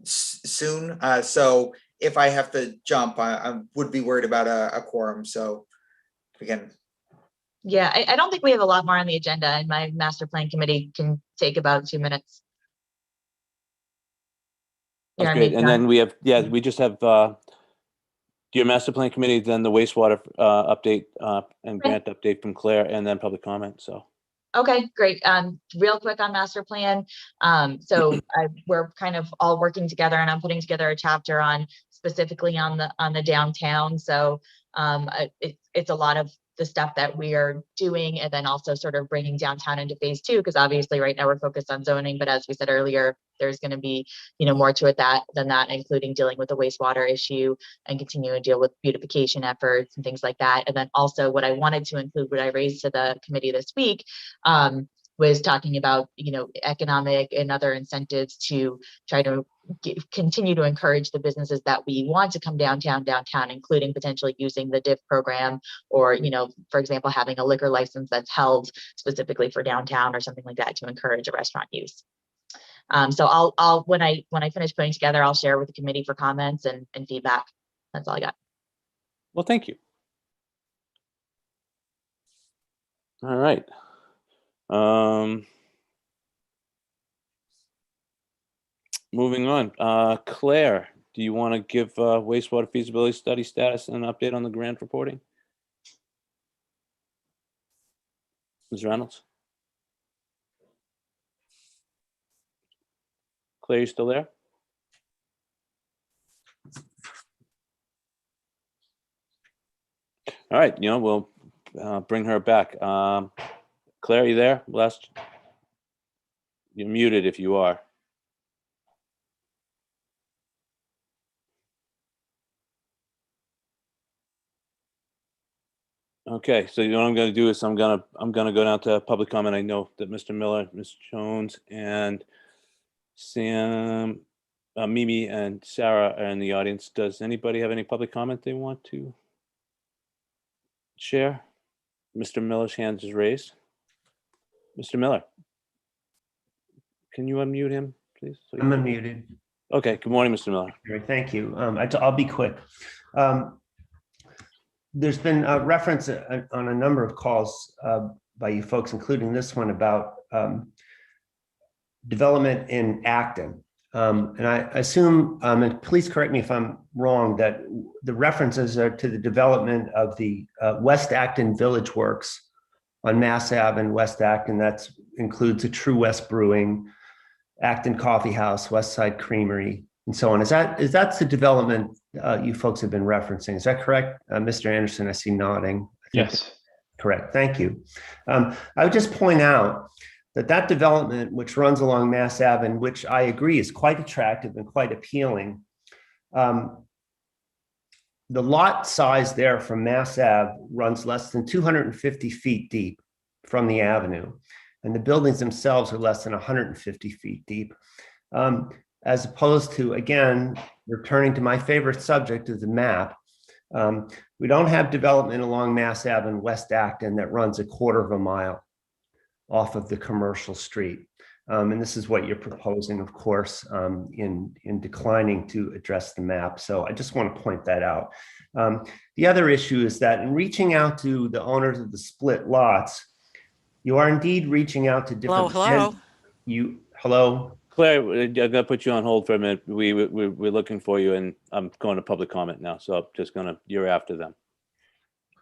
soon. So if I have to jump, I would be worried about a quorum. So again. Yeah, I don't think we have a lot more on the agenda, and my master plan committee can take about 2 minutes. That's great. And then we have, we just have your master plan committee, then the wastewater update and grant update from Claire, and then public comment. So. Okay, great. Real quick on master plan. We're kind of all working together, and I'm putting together a chapter on specifically on the downtown. So it's a lot of the stuff that we are doing, and then also sort of bringing downtown into phase 2, because obviously right now we're focused on zoning, but as we said earlier, there's going to be, you know, more to it than that, including dealing with the wastewater issue and continuing to deal with beautification efforts and things like that. And then also what I wanted to include, what I raised to the committee this week, was talking about, you know, economic and other incentives to try to continue to encourage the businesses that we want to come downtown, including potentially using the DIF program, or, you know, for example, having a liquor license that's held specifically for downtown or something like that to encourage a restaurant use. So I'll when I finish putting together, I'll share with the committee for comments and feedback. That's all I got. Well, thank you. All right. Moving on, Claire, do you want to give wastewater feasibility study status and an update on the grant reporting? Ms. Reynolds? Claire, you still there? All right, you know, we'll bring her back. Claire, you there? You're muted if you are. Okay, so you know what I'm going to do is I'm going to go down to public comment. I know that Mr. Miller, Ms. Jones, and Sam, Mimi, and Sarah are in the audience. Does anybody have any public comment they want to share? Mr. Miller's hand is raised. Mr. Miller, can you unmute him, please? I'm unmuted. Okay, good morning, Mr. Miller. Great, thank you. I'll be quick. There's been a reference on a number of calls by you folks, including this one, about development in Acton. And I assume, and please correct me if I'm wrong, that the references are to the development of the West Acton Village Works on Mass Ave in West Acton. That includes a True West Brewing, Acton Coffee House, West Side Creamery, and so on. Is that the development you folks have been referencing? Is that correct? Mr. Anderson, I see nodding. Yes. Correct. Thank you. I would just point out that development, which runs along Mass Ave, and which I agree is quite attractive and quite appealing, the lot size there from Mass Ave runs less than 250 feet deep from the avenue, and the buildings themselves are less than 150 feet deep. As opposed to, again, returning to my favorite subject of the map, we don't have development along Mass Ave in West Acton that runs a quarter of a mile off of the commercial street. And this is what you're proposing, of course, in declining to address the map. So I just want to point that out. The other issue is that in reaching out to the owners of the split lots, you are indeed reaching out to different. Hello. Hello. Claire, I'm gonna put you on hold for a minute. We're looking for you, and I'm going to public comment now. So I'm just you're after them.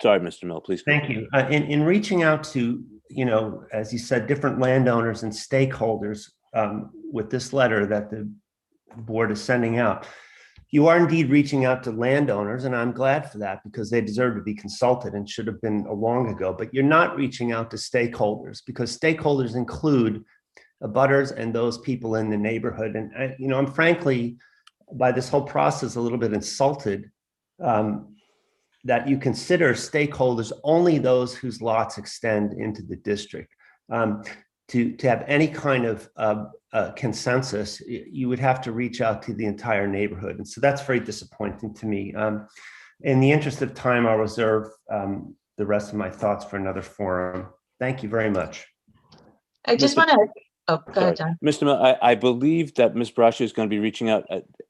Sorry, Mr. Mill, please. Thank you. In reaching out to, as you said, different landowners and stakeholders with this letter that the board is sending out, you are indeed reaching out to landowners, and I'm glad for that because they deserve to be consulted and should have been long ago. But you're not reaching out to stakeholders because stakeholders include abutters and those people in the neighborhood. And I'm frankly, by this whole process, a little bit insulted that you consider stakeholders only those whose lots extend into the district. To have any kind of consensus, you would have to reach out to the entire neighborhood. And so that's very disappointing to me. In the interest of time, I'll reserve the rest of my thoughts for another forum. Thank you very much. I just want to, go ahead, John. Mr. Mill, I believe that Ms. Braccio is going to be reaching out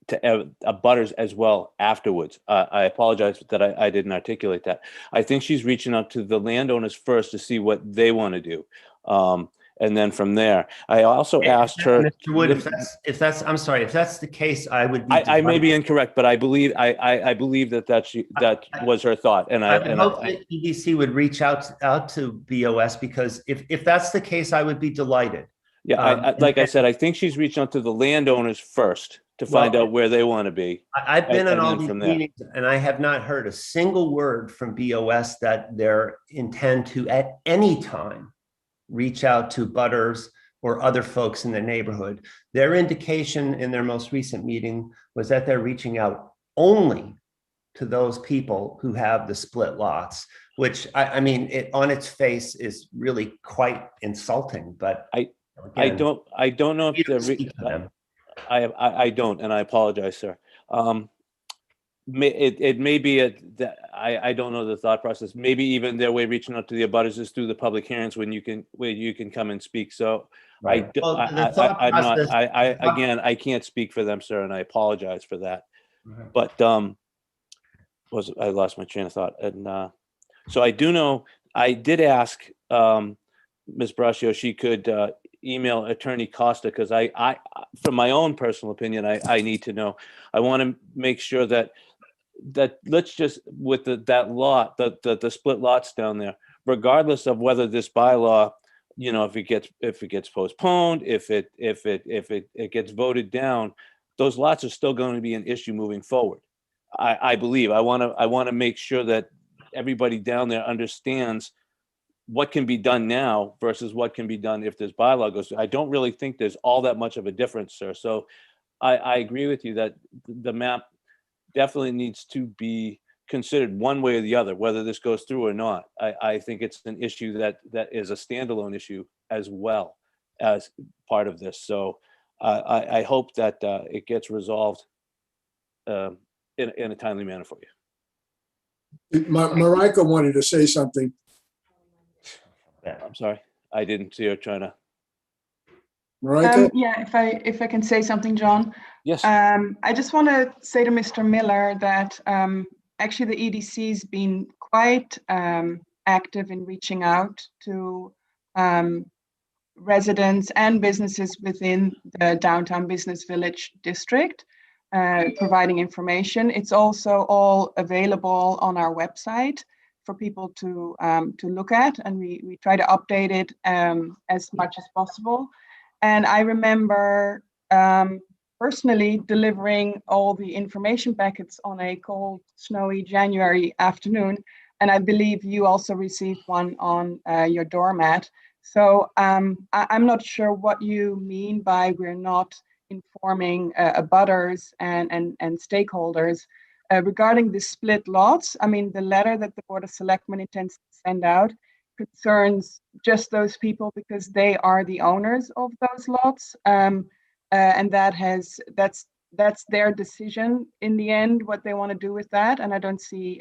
to abutters as well afterwards. I apologize that I didn't articulate that. I think she's reaching out to the landowners first to see what they want to do. And then from there, I also asked her. Mr. Wood, if that's the case, I would be. I may be incorrect, but I believe that was her thought. And I hope that EDC would reach out to BOS, because if that's the case, I would be delighted. Yeah, like I said, I think she's reaching out to the landowners first to find out where they want to be. I've been in all these meetings, and I have not heard a single word from BOS that they intend to at any time reach out to butters or other folks in the neighborhood. Their indication in their most recent meeting was that they're reaching out only to those people who have the split lots, which I mean, it on its face is really quite insulting. But I don't know if I don't, and I apologize, sir. It may be I don't know the thought process. Maybe even their way of reaching out to the abutters is through the public hearings where you can come and speak. So right. I can't speak for them, sir, and I apologize for that. Mm-hmm. But I lost my train of thought, and so I do know I did ask Ms. Braccio she could email Attorney Costa, because I from my own personal opinion, I need to know. I want to make sure that let's just with that lot, the split lots down there, regardless of whether this bylaw, if it gets postponed, if it gets voted down, those lots are still going to be an issue moving forward. I believe I want to make sure that everybody down there understands what can be done now versus what can be done if this bylaw goes through. I don't really think there's all that much of a difference, sir. So I agree with you that the map definitely needs to be considered one way or the other, whether this goes through or not. I think it's an issue that is a standalone issue as well as part of this. So I hope that it gets resolved in a timely manner for you. Marika wanted to say something. I'm sorry, I didn't see her trying to. Marika? Yeah, if I can say something, John. Yes. I just want to say to Mr. Miller that actually the EDC's been quite active in reaching out to residents and businesses within the downtown business village district, providing information. It's also all available on our website for people to look at, and we try to update it as much as possible. And I remember personally delivering all the information packets on a cold, snowy January afternoon. And I believe you also received one on your doormat. So I'm not sure what you mean by we're not informing abutters and stakeholders. Regarding the split lots, I mean, the letter that the Board of Selectmen intends to send out concerns just those people because they are the owners of those lots. And that's their decision in the end, what they want to do with that. And I don't see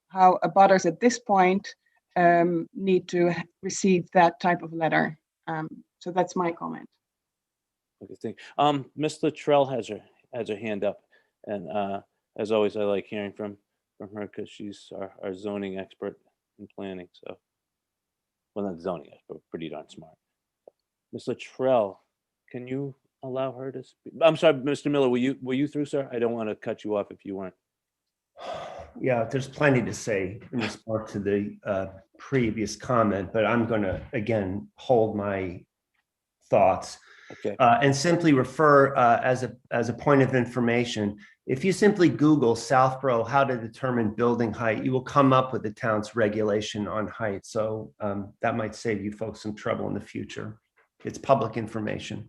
how abutters at this point need to receive that type of letter. So that's my comment. Okay, thank. Ms. Luttrell has her hand up, and as always, I like hearing from her because she's our zoning expert in planning. So, well, not zoning expert, pretty darn smart. Ms. Luttrell, can you allow her to speak? I'm sorry, Mr. Miller, were you through, sir? I don't want to cut you off if you weren't. Yeah, there's plenty to say in response to the previous comment, but I'm going to, again, hold my thoughts. Okay. And simply refer as a point of information. If you simply Google Southborough, how to determine building height, you will come up with the town's regulation on height. So that might save you folks some trouble in the future. It's public information.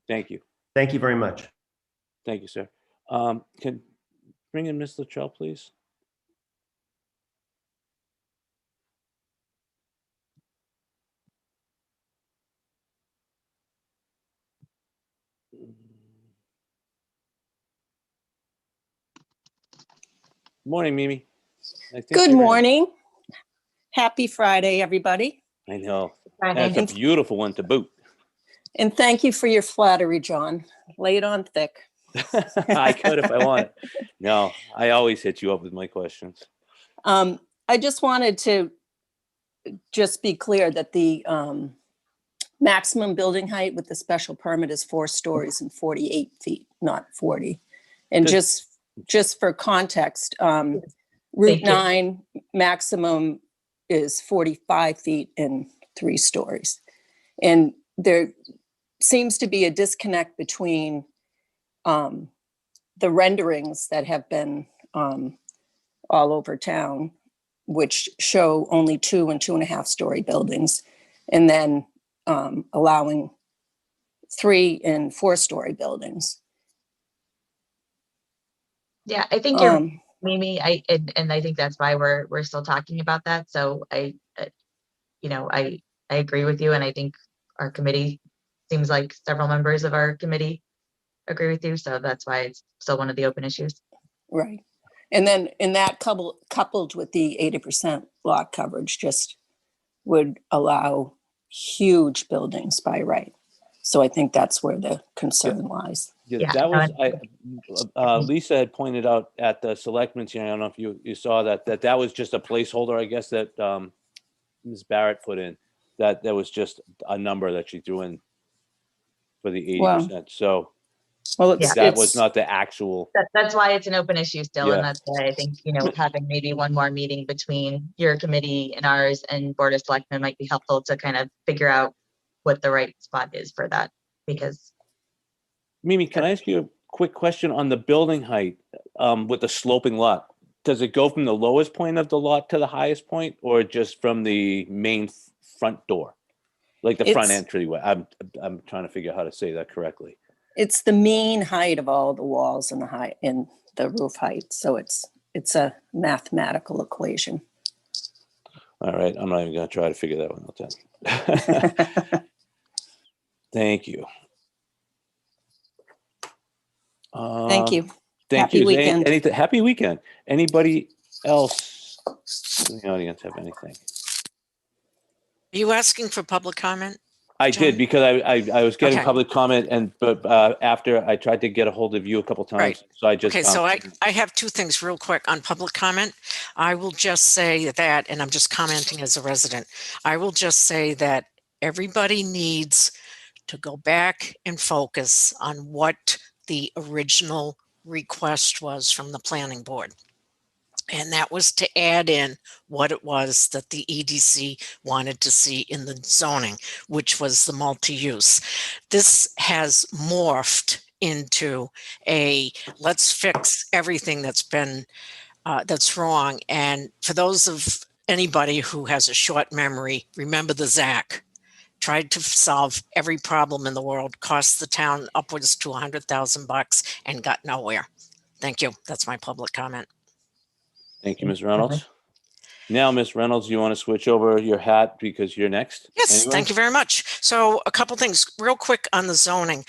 Thank you. Thank you very much. Thank you, sir. Can bring in Ms. Luttrell, please. Morning, Mimi. Good morning. Happy Friday, everybody. I know. Friday. That's a beautiful one to boot. And thank you for your flattery, John. Lay it on thick. I could if I wanted. No, I always hit you up with my questions. I just wanted to just be clear that the maximum building height with the special permit is 4 stories and 48 feet, not 40. And just for context, Route 9 maximum is 45 feet and 3 stories. And there seems to be a disconnect between the renderings that have been all over town, which show only 2 and 2.5 story buildings, and then allowing 3 and 4 story buildings. Yeah, I think you're Mimi. I think that's why we're still talking about that. So I agree with you, and I think our committee seems like several members of our committee agree with you. So that's why it's still one of the open issues. Right. And then in that coupled with the 80% lot coverage just would allow huge buildings by right. So I think that's where the concern lies. Yeah, that was Lisa had pointed out at the selectmen's hearing. I don't know if you saw that was just a placeholder, I guess, that Ms. Barrett put in, that there was just a number that she threw in for the 80%. So that was not the actual. That's why it's an open issue still. Yeah. And that's why I think, having maybe one more meeting between your committee and ours and Board of Selectmen might be helpful to kind of figure out what the right spot is for that. Because Mimi, can I ask you a quick question on the building height with the sloping lot? Does it go from the lowest point of the lot to the highest point, or just from the main front door, like the front entryway? I'm trying to figure out how to say that correctly. It's the mean height of all the walls and the roof height. So it's a mathematical equation. All right, I'm not even going to try to figure that one out then. Thank you. Thank you. Thank Happy you. weekend. Happy weekend. Anybody else in the audience have anything? Are you asking for public comment? I John? did, because I was getting Okay. public comment, but after I tried to get a hold of you a couple times, Right. so I just Okay, so I have 2 things real quick on public comment. I will just say that, and I'm just commenting as a resident, I will just say that everybody needs to go back and focus on what the original request was from the planning board. And that was to add in what it was that the EDC wanted to see in the zoning, which was the multi-use. This has morphed into a let's fix everything that's been that's wrong. And for those of anybody who has a short memory, remember the ZAC. Tried to solve every problem in the world, cost the town upwards to $100,000 and got nowhere. Thank you. That's my public comment. Thank you, Ms. Reynolds. Now, Ms. Reynolds, you want to switch over your hat because you're next? Yes, anyway? thank you very much. So a couple things real quick on the zoning.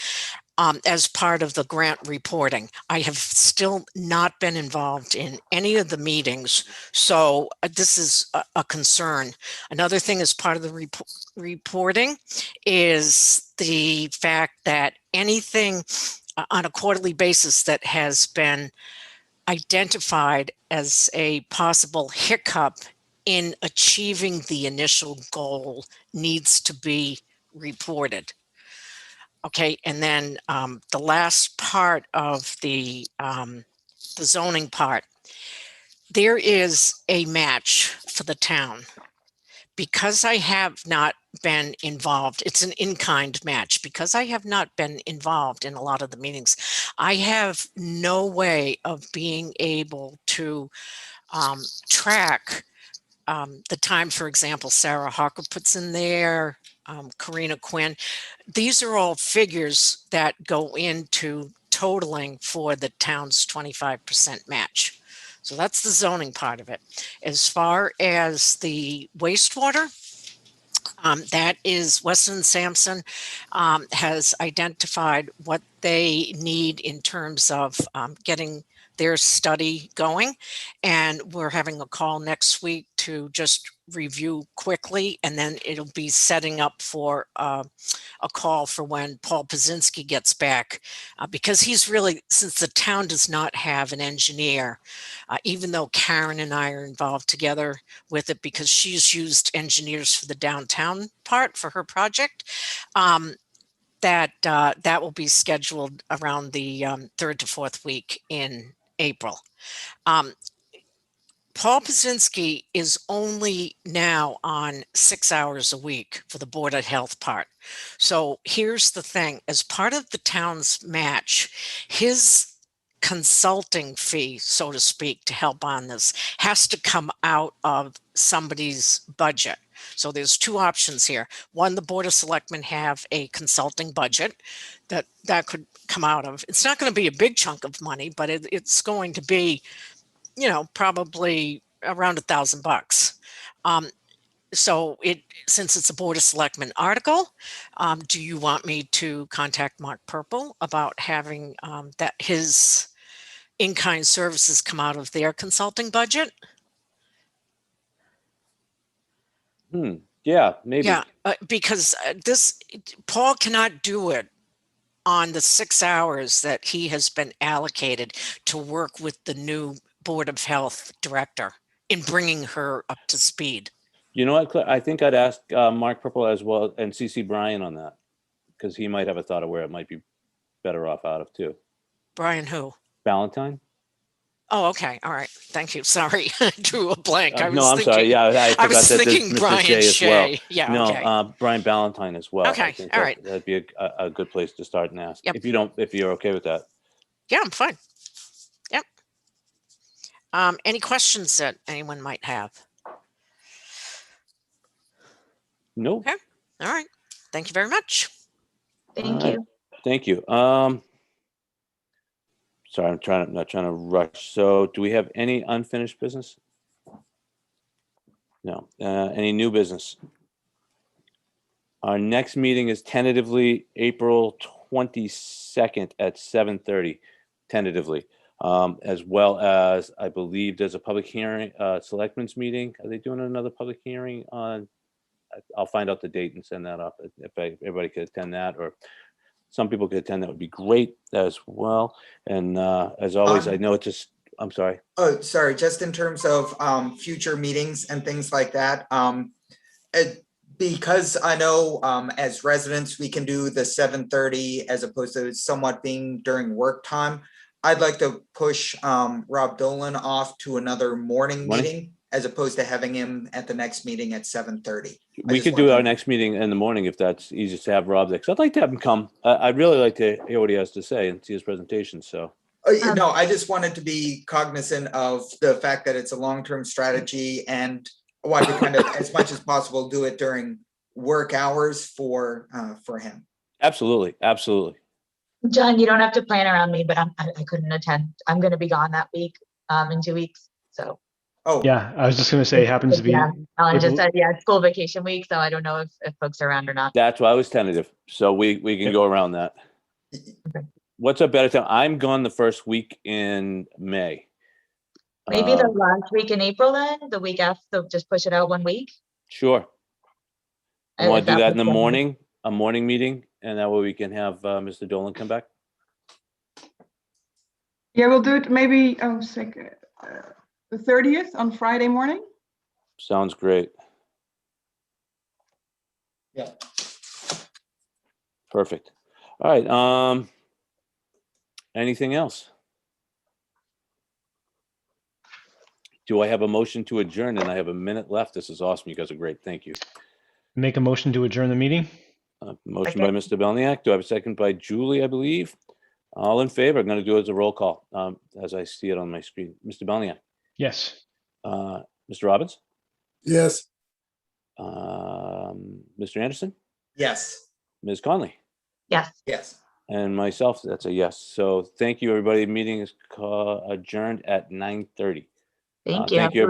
As part of the grant reporting, I have still not been involved in any of the meetings. So this is a concern. Another thing as part of the reporting is the fact that anything on a quarterly basis that has been identified as a possible hiccup in achieving the initial goal needs to be reported. Okay, and then the last part of the zoning part, there is a match for the town. Because I have not been involved, it's an in-kind match. Because I have not been involved in a lot of the meetings, I have no way of being able to track the time, for example, Sarah Hawker puts in there, Karina Quinn. These are all figures that go into totaling for the town's 25% match. So that's the zoning part of it. As far as the wastewater, that is Weston Sampson has identified what they need in terms of getting their study going. And we're having a call next week to just review quickly, and then it'll be setting up for a call for when Paul Pazinski gets back, because he's really, since the town does not have an engineer, even though Karen and I are involved together with it because she's used engineers for the downtown part for her project, that will be scheduled around the 3rd to 4th week in April. Paul Pazinski is only now on 6 hours a week for the Board of Health part. So here's the thing, as part of the town's match, his consulting fee, so to speak, to help on this has to come out of somebody's budget. So there's two options here. One, the Board of Selectmen have a consulting budget that could come out of. It's not going to be a big chunk of money, but it's going to be, you know, probably around $1,000. So since it's a Board of Selectmen article, do you want me to contact Mark Purple about having that his in-kind services come out of their consulting budget? Yeah, maybe. Yeah, because Paul cannot do it on the 6 hours that he has been allocated to work with the new Board of Health director in bringing her up to speed. You know what, Claire? I think I'd ask Mark Purple as well and CC Brian on that, because he might have a thought of where it might be better off out of too. Brian who? Valentine? Oh, okay. All right. Thank you. Sorry. I drew a blank. I was no, I'm thinking, sorry. Yeah, I was that there's thinking Mr. Brian Shea as well. Shea. Yeah, No, okay. Brian Ballantyne as well. Okay, I think all right. That'd be a good place to start and ask. Yep. If you're okay with that. Yeah, I'm fine. Yep. Any questions that anyone might have? Nope. Okay. All right. Thank you very much. Thank All right. you. Thank you. Sorry, I'm not trying to rush. So do we have any unfinished business? No. Any new business? Our next meeting is tentatively April 22nd at 7:30, tentatively. As well as, I believe there's a public hearing, selectmen's meeting. Are they doing another public hearing on? I'll find out the date and send that up. If everybody could attend that, or some people could attend, that would be great as well. And as always, I know it's just, I'm sorry. Oh, sorry, just in terms of future meetings and things like that, Because I know as residents, we can do the 7:30 as opposed to somewhat being during work time. I'd like to push Rob Dolan off to another morning Morning? meeting as opposed to having him at the next meeting at 7:30. We could do our next meeting in the morning if that's easiest to have Rob there. 'Cause I'd like to have him come. I'd really like to hear what he has to say and see his presentation. So No, I just wanted to be cognizant of the fact that it's a long-term strategy and wanted to kind of, as much as possible, do it during work hours for him. absolutely, absolutely. John, you don't have to plan around me, but I couldn't attend. I'm gonna be gone that week, in 2 weeks, so. Oh, Yeah, I was just going to say it happens to be. Yeah, Alan if- just said, yeah, it's school vacation week, so I don't know if folks are around or not. That's why I was tentative. So we can Yep. go around that. Okay. What's a better time? I'm gone the first week in May. Maybe the Um, last week in April then, the week after, just push it out 1 week? Sure. You If want to do that in the works for you. morning, a morning meeting, and that way we can have Mr. Dolan come back? Yeah, we'll do it maybe, the 30th on Friday morning. Sounds great. Yeah. Perfect. All right, anything else? Do I have a motion to adjourn? And I have a minute left. This is awesome. You guys are great. Thank you. Make a motion to adjourn the meeting. Motion by Mr. Belniak. Do I have a second by Julie, I believe? All in favor? I'm going to do it as a roll call, as I see it on my screen. Mr. Belniak, Yes. Mr. Robbins, Yes. Mr. Anderson, yes, Ms. Conley, Yes. yes. and myself. That's a yes. So thank you, everybody. Meeting is adjourned at 9:30. Thank you. Thank you, everybody.